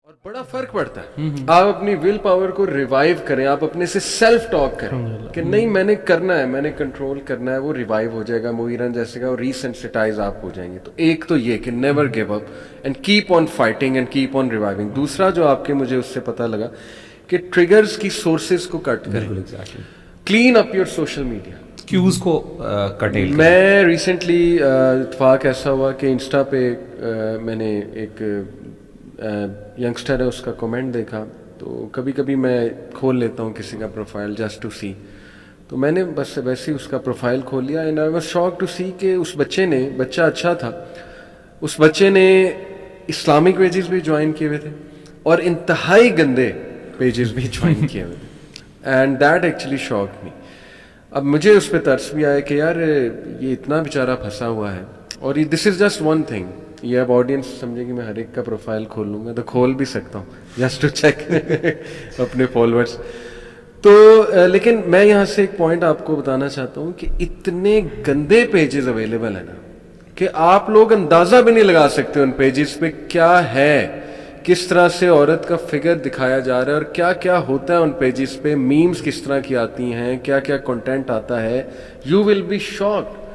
اور بڑا فرق پڑتا ہے. آپ اپنی ول پاور کو ریوائیو کریں, آپ اپنے سے سیلف ٹاک کریں کہ نہیں میں نے کرنا ہے, میں نے کنٹرول کرنا ہے, وہ ریوائیو ہو جائے گا مویران جیسے کا, اور ریسینسٹائز آپ ہو جائیں گے. تو ایک تو یہ کہ never give up and keep on fighting and keep on reviving. دوسرا جو آپ کے مجھے اس سے پتہ لگا کہ ٹریگرز کی سورسز کو کٹ کریں, clean up your social media, cues کو کٹیل. میں ریسنٹلی اتفاق ایسا ہوا کہ انسٹا پہ میں نے ایک ینگسٹر ہے اس کا کمنٹ دیکھا, تو کبھی کبھی میں کھول لیتا ہوں کسی کا پروفائل جسٹ ٹو سی. تو میں نے بس ویسے ہی اس کا پروفائل کھول لیا and I was shock to see کہ اس بچہ اچھا تھا, اس بچے نے اسلامک پیجز بھی جوائن کیے ہوئے تھے اور انتہائی گندے پیجز بھی جوائن کیے ہوئے تھے, اینڈ دیٹ ایکچولی شاک می. اب مجھے اس پہ ترس بھی آیا کہ یار یہ اتنا بیچارہ پھنسا ہوا ہے, اور یہ دس از جسٹ ون تھنگ. یہ اب آڈینس سمجھے کہ میں ہر ایک کا پروفائل کھول لوں گا, تو کھول بھی سکتا ہوں جسٹ ٹو چیک اپنے فالوورس. تو لیکن میں یہاں سے ایک پوائنٹ آپ کو بتانا چاہتا ہوں کہ اتنے گندے پیجز اویلیبل ہیں نا کہ آپ لوگ اندازہ بھی نہیں لگا سکتے ان پیجز پہ کیا ہے, کس طرح سے عورت کا فگر دکھایا جا رہا ہے, اور کیا کیا ہوتا ہے ان پیجز پہ, میمز کس طرح کی آتی ہیں, کیا کیا کنٹینٹ آتا ہے. یو ول بی شاکڈ,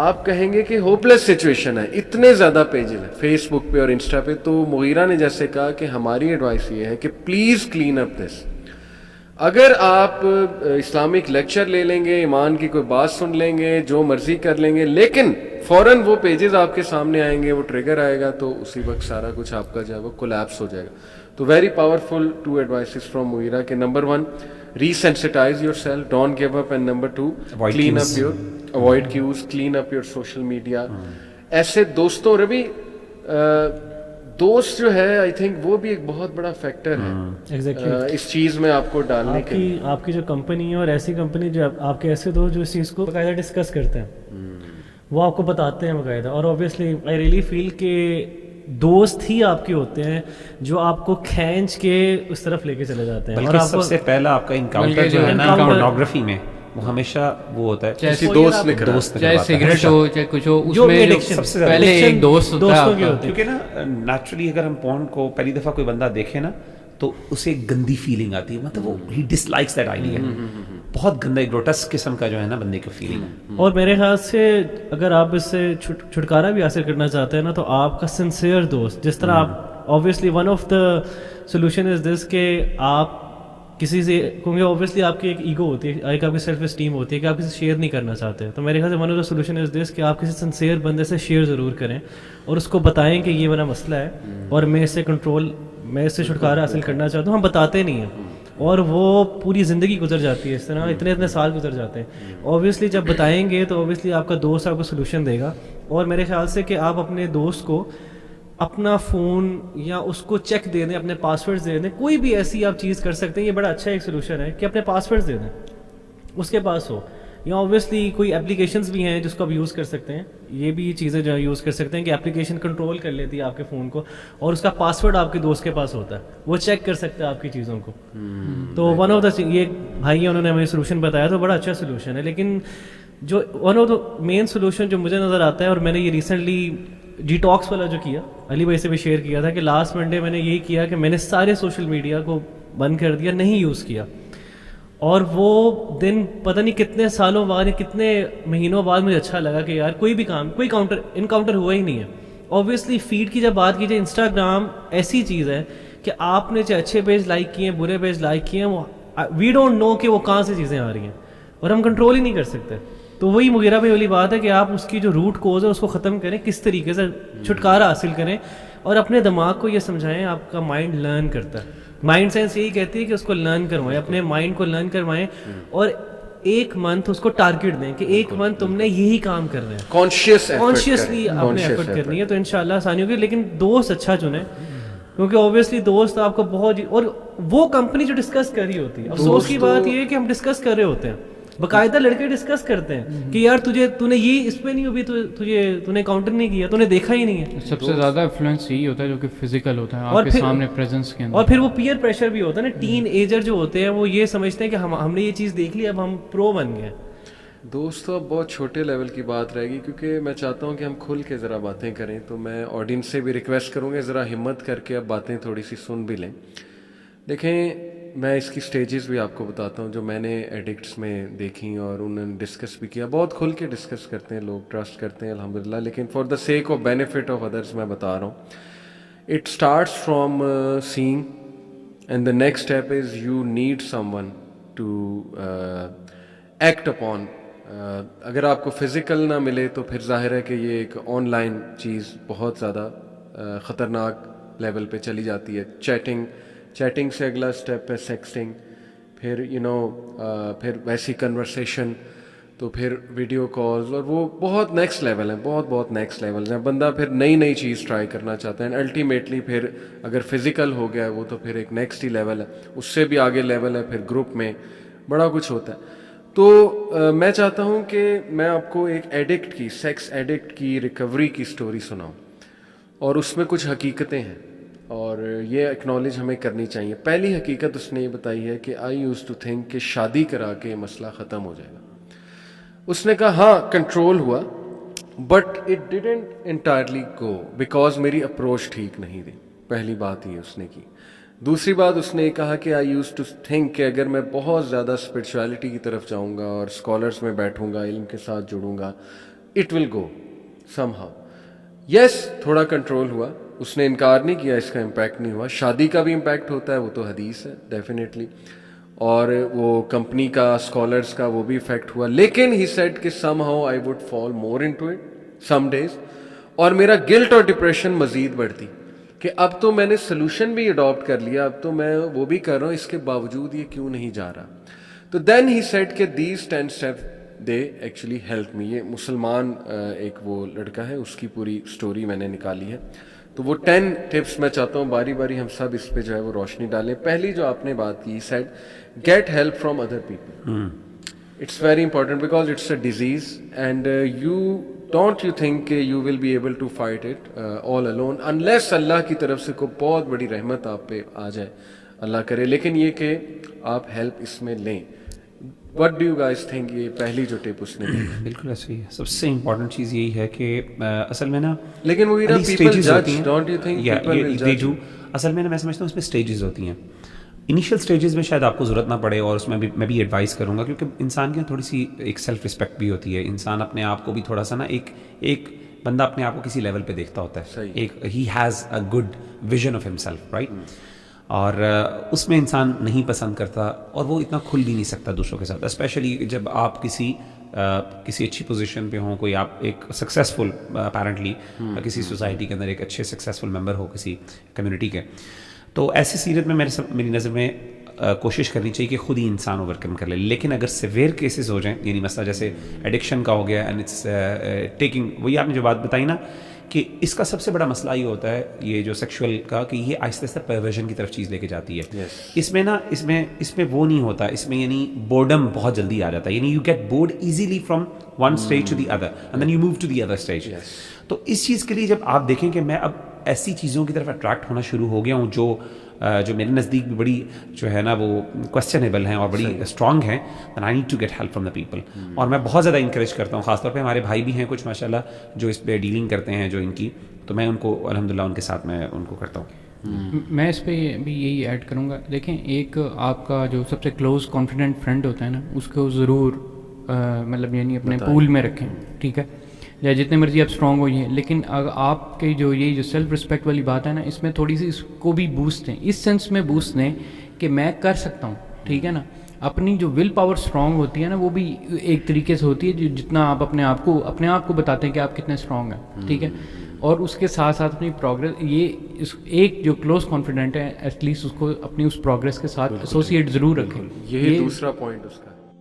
آپ کہیں گے کہ ہوپلیس سچویشن ہے, اتنے زیادہ پیجز ہیں فیس بک پہ اور انسٹا پہ. تو مغیرہ نے جیسے کہا کہ ہماری ایڈوائس یہ ہے کہ پلیز کلین اپ دس. اگر آپ اسلامک لیکچر لے لیں گے, ایمان کی کوئی بات سن لیں گے, جو مرضی کر لیں گے, لیکن فوراً وہ پیجز آپ کے سامنے آئیں گے, وہ ٹریگر آئے گا, تو اسی وقت سارا کچھ آپ کا جو ہے وہ کولیپس ہو جائے گا. تو very powerful 2 advices from Mughira کہ number 1 resensitize yourself, don't give up, and number 2 clean up your avoid cues, clean up your social media. ایسے دوستوں ربی دوست جو ہے آئی تھنک وہ بھی ایک بہت بڑا فیکٹر ہے اس چیز میں آپ کو ڈالنے کے لیے. آپ کی جو کمپنی ہے اور ایسی کمپنی جو آپ کے ایسے دوست جو اس چیز کو باقاعدہ ڈسکس کرتے ہیں, وہ آپ کو بتاتے ہیں باقاعدہ. اور اوبیسلی آئی ریئلی فیل کہ دوست ہی آپ کے ہوتے ہیں جو آپ کو کھینچ کے اس طرف لے کے چلے جاتے ہیں. اور سب سے پہلا آپ کا انکاؤنٹر جو ہے نا پورنوگرافی میں, وہ ہمیشہ وہ ہوتا ہے کسی دوست نے کرا, چاہے سگریٹ ہو چاہے کچھ ہو, اس میں سب سے پہلے ایک دوست ہوتا ہے. کیونکہ نا نیچرلی اگر ہم پورن کو پہلی دفعہ کوئی بندہ دیکھے نا تو اسے ایک گندی فیلنگ آتی ہے, مطلب وہ ہی ڈس لائکس دیٹ آئیڈیا, بہت گندا گروٹسک قسم کا جو ہے نا بندے کی فیلنگ ہے. اور میرے خیال سے اگر آپ اس سے چھٹکارا بھی حاصل کرنا چاہتے ہیں نا, تو آپ کا سنسیئر دوست, جس طرح آپ obviously one of the solution is this کہ آپ کسی سے, کیونکہ اوبیسلی آپ کی ایک ایگو ہوتی ہے, ایک آپ کی سیلف اسٹیم ہوتی ہے کہ آپ کسی سے شیئر نہیں کرنا چاہتے. تو میرے خیال سے one of the solution is this کہ آپ کسی سنسیئر بندے سے شیئر ضرور کریں اور اس کو بتائیں کہ یہ میرا مسئلہ ہے اور میں اس سے چھٹکارا حاصل کرنا چاہتا ہوں. ہم بتاتے نہیں ہیں اور وہ پوری زندگی گزر جاتی ہے اس طرح, اتنے سال گزر جاتے ہیں. اوبیسلی جب بتائیں گے تو اوبیسلی آپ کا دوست آپ کو سولوشن دے گا. اور میرے خیال سے کہ آپ اپنے دوست کو اپنا فون یا اس کو چیک دے دیں, اپنے پاسورڈز دے دیں, کوئی بھی ایسی آپ چیز کر سکتے ہیں. یہ بڑا اچھا ایک سولوشن ہے کہ اپنے پاسورڈز دے دیں, اس کے پاس ہو. یا اوبیسلی کوئی اپلیکیشنز بھی ہیں جس کو آپ یوز کر سکتے ہیں, یہ بھی چیزیں جو یوز کر سکتے ہیں کہ اپلیکیشن کنٹرول کر لیتی ہے آپ کے فون کو, اور اس کا پاسورڈ آپ کے دوست کے پاس ہوتا ہے, وہ چیک کر سکتا ہے آپ کی چیزوں کو. تو ون آف دا, یہ بھائی انہوں نے ہمیں سولوشن بتایا, تو بڑا اچھا سولوشن ہے. لیکن جو one of the main solution جو مجھے نظر آتا ہے, اور میں نے یہ ریسنٹلی ڈی ٹاکس والا جو کیا, علی بھائی سے بھی شیئر کیا تھا, کہ لاسٹ منڈے میں نے یہی کیا کہ میں نے سارے سوشل میڈیا کو بند کر دیا, نہیں یوز کیا. اور وہ دن پتہ نہیں کتنے سالوں بعد, کتنے مہینوں بعد مجھے اچھا لگا کہ یار کوئی بھی کام, کوئی انکاؤنٹر ہوا ہی نہیں ہے. اوبیسلی فیڈ کی جب بات کی جائے, انسٹاگرام ایسی چیز ہے کہ آپ نے چاہے اچھے پیج لائک کیے ہیں, برے پیج لائک کیے ہیں, وی ڈونٹ نو کہ وہ کہاں سے چیزیں آ رہی ہیں, اور ہم کنٹرول ہی نہیں کر سکتے. تو وہی مغیرہ بھائی والی بات ہے کہ آپ اس کی جو روٹ کوز ہے اس کو ختم کریں, کس طریقے سے چھٹکارا حاصل کریں, اور اپنے دماغ کو یہ سمجھائیں آپ کا مائنڈ لرن کرتا ہے. مائنڈ سائنس یہی کہتی ہے کہ اس کو لرن کروائیں, اپنے مائنڈ کو لرن کروائیں, اور 1 منتھ اس کو ٹارگیٹ دیں کہ 1 منتھ تم نے یہی کام کرنا ہے, کانشیسلی اپنے ایفرٹ کرنی ہے. تو انشاءاللہ آسانی ہوگی. لیکن دوست اچھا چنیں, کیونکہ اوبیسلی دوست آپ کو بہت, اور وہ کمپنی جو ڈسکس کر رہی ہوتی ہے. افسوس کی بات یہ ہے کہ ہم ڈسکس کر رہے ہوتے ہیں, باقاعدہ لڑکے ڈسکس کرتے ہیں کہ یار تو نے یہ اس پہ نہیں ہوئی, تو نے کاؤنٹر نہیں کیا, تو نے دیکھا ہی نہیں ہے. سب سے زیادہ انفلوئنس یہی ہوتا ہے جو کہ فزیکل ہوتا ہے, آپ کے سامنے پریزنس کے اندر. اور پھر وہ پیئر پریشر بھی ہوتا ہے نا, ٹین ایجر جو ہوتے ہیں وہ یہ سمجھتے ہیں کہ ہم نے یہ چیز دیکھ لی, اب ہم پرو بن گئے. دوست تو اب بہت چھوٹے لیول کی بات رہے گی، کیونکہ میں چاہتا ہوں کہ ہم کھل کے ذرا باتیں کریں. تو میں آڈینس سے بھی ریکویسٹ کروں گا ذرا ہمت کر کے اب باتیں تھوڑی سی سن بھی لیں. دیکھیں میں اس کی سٹیجز بھی آپ کو بتاتا ہوں جو میں نے ایڈکٹس میں دیکھی اور انہوں نے ڈسکس بھی کیا. بہت کھل کے ڈسکس کرتے ہیں لوگ, ٹرسٹ کرتے ہیں الحمدللہ, لیکن for the sake of benefit of others میں بتا رہا ہوں. It starts from seeing and the next step is you need someone to act upon. اگر آپ کو فزیکل نہ ملے تو پھر ظاہر ہے کہ یہ ایک آن لائن چیز بہت زیادہ خطرناک لیول پہ چلی جاتی ہے. چیٹنگ سے اگلا اسٹیپ ہے سیکسٹنگ, پھر پھر ویسی کنورسیشن, تو پھر ویڈیو کالز, اور وہ بہت نیکسٹ لیول ہیں, بہت نیکسٹ لیولز ہیں. بندہ پھر نئی چیز ٹرائی کرنا چاہتا ہے, الٹیمیٹلی پھر اگر فزیکل ہو گیا وہ تو پھر ایک نیکسٹ ہی لیول ہے. اس سے بھی آگے لیول ہے پھر گروپ میں بڑا کچھ ہوتا ہے. تو میں چاہتا ہوں کہ میں آپ کو ایک ایڈکٹ کی, سیکس ایڈکٹ کی ریکوری کی سٹوری سناؤں, اور اس میں کچھ حقیقتیں ہیں اور یہ ایکنالج ہمیں کرنی چاہیے. پہلی حقیقت اس نے یہ بتائی ہے کہ آئی یوز ٹو تھنک کہ شادی کرا کے یہ مسئلہ ختم ہو جائے گا. اس نے کہا ہاں کنٹرول ہوا, but it didn't entirely go because میری اپروچ ٹھیک نہیں تھی. پہلی بات یہ اس نے کی. دوسری بات اس نے یہ کہا کہ آئی یوز ٹو تھنک کہ اگر میں بہت زیادہ اسپرچویلٹی کی طرف جاؤں گا اور اسکالرس میں بیٹھوں گا, علم کے ساتھ جڑوں گا, it will go some how. یس تھوڑا کنٹرول ہوا, اس نے انکار نہیں کیا اس کا امپیکٹ نہیں ہوا. شادی کا بھی امپیکٹ ہوتا ہے, وہ تو حدیث ہے ڈیفینیٹلی, اور وہ کمپنی کا, اسکالرس کا, وہ بھی افیکٹ ہوا. لیکن ہی سیڈ کہ somehow I would fall more into it some days, اور میرا گلٹ اور ڈپریشن مزید بڑھتی کہ اب تو میں نے سلوشن بھی اڈاپٹ کر لیا, اب تو میں وہ بھی کر رہا ہوں, اس کے باوجود یہ کیوں نہیں جا رہا. تو دین ہی سیڈ کہ these 10 step they actually help me. یہ مسلمان ایک وہ لڑکا ہے, اس کی پوری سٹوری میں نے نکالی ہے. تو وہ 10 ٹپس میں چاہتا ہوں باری باری ہم سب اس پہ جو ہے وہ روشنی ڈالیں. پہلی جو آپ نے بات کی said get help from other people. It's very important because it's a disease and don't you think کہ you will be able to fight it all alone unless اللہ کی طرف سے کوئی بہت بڑی رحمت آپ پہ آ جائے, اللہ کرے. لیکن یہ کہ آپ ہیلپ اس میں لیں. What do you guys think, یہ پہلی جو ٹپ اس نے دی. بالکل ایسے ہی سب سے امپورٹنٹ چیز یہی ہے کہ اصل میں نا, لیکن وہ پیپل جج, don't you think people will جج. اصل میں نا میں سمجھتا ہوں اس میں اسٹیجز ہوتی ہیں. انیشیل اسٹیجز میں شاید آپ کو ضرورت نہ پڑے, اور اس میں بھی میں بھی ایڈوائز کروں گا, کیونکہ انسان کی تھوڑی سی ایک سیلف رسپیکٹ بھی ہوتی ہے. انسان اپنے آپ کو بھی تھوڑا سا نا ایک بندہ اپنے آپ کو کسی لیول پہ دیکھتا ہوتا ہے, ایک he has a good vision of himself, right. اور اس میں انسان نہیں پسند کرتا, اور وہ اتنا کھل بھی نہیں سکتا دوسروں کے ساتھ, اسپیشلی جب آپ کسی اچھی پوزیشن پہ ہوں, کوئی آپ ایک سکسیزفل اپیرنٹلی کسی سوسائٹی کے اندر ایک اچھے سکسیزفل ممبر ہو کسی کمیونٹی کے. تو ایسی صورت میں میری نظر میں کوشش کرنی چاہیے کہ خود ہی انسان اوور کم کر لے. لیکن اگر سیویئر کیسز ہو جائیں, یعنی مسئلہ جیسے ایڈکشن کا ہو گیا اینڈ اٹس ٹیکنگ, وہی آپ نے جو بات بتائی نا کہ اس کا سب سے بڑا مسئلہ یہ ہوتا ہے, یہ جو سیکشول کا, کہ یہ آہستہ آہستہ پرورژن کی طرف چیز لے کے جاتی ہے. اس میں نا اس میں وہ نہیں ہوتا, اس میں یعنی بورڈم بہت جلدی آ جاتا ہے. یعنی you get bored easily from one stage to the other and then you move to the other stage. تو اس چیز کے لیے جب آپ دیکھیں کہ میں اب ایسی چیزوں کی طرف اٹریکٹ ہونا شروع ہو گیا ہوں جو میرے نزدیک بھی بڑی جو ہے نا وہ کوسچنیبل ہیں اور بڑی اسٹرانگ ہیں, then I need to get help from the people. اور میں بہت زیادہ انکریج کرتا ہوں, خاص طور پہ ہمارے بھائی بھی ہیں کچھ ماشاء اللہ جو اس پہ ڈیلنگ کرتے ہیں جو ان کی, تو میں ان کو الحمدللہ ان کے ساتھ میں ان کو کرتا ہوں. میں اس پہ بھی یہی ایڈ کروں گا. دیکھیں ایک آپ کا جو سب سے کلوز کانفیڈنٹ فرینڈ ہوتا ہے نا, اس کو ضرور مطلب یعنی اپنے پول میں رکھیں, ٹھیک ہے, یا جتنے مرضی آپ اسٹرانگ ہو یہ. لیکن آپ کی جو یہ جو سیلف رسپیکٹ والی بات ہے نا, اس میں تھوڑی سی اس کو بھی بوسٹ دیں, اس سینس میں بوسٹ دیں کہ میں کر سکتا ہوں, ٹھیک ہے نا. اپنی جو ول پاور اسٹرانگ ہوتی ہے نا, وہ بھی ایک طریقے سے ہوتی ہے جو جتنا آپ اپنے آپ کو بتاتے ہیں کہ آپ کتنے اسٹرانگ ہیں, ٹھیک ہے. اور اس کے ساتھ ساتھ اپنی پروگرس, یہ ایک جو کلوز کانفیڈنٹ ہے ایٹ لیسٹ اس کو اپنی اس پروگرس کے ساتھ ایسوسیٹ ضرور رکھیں. یہی دوسرا پوائنٹ اس کا.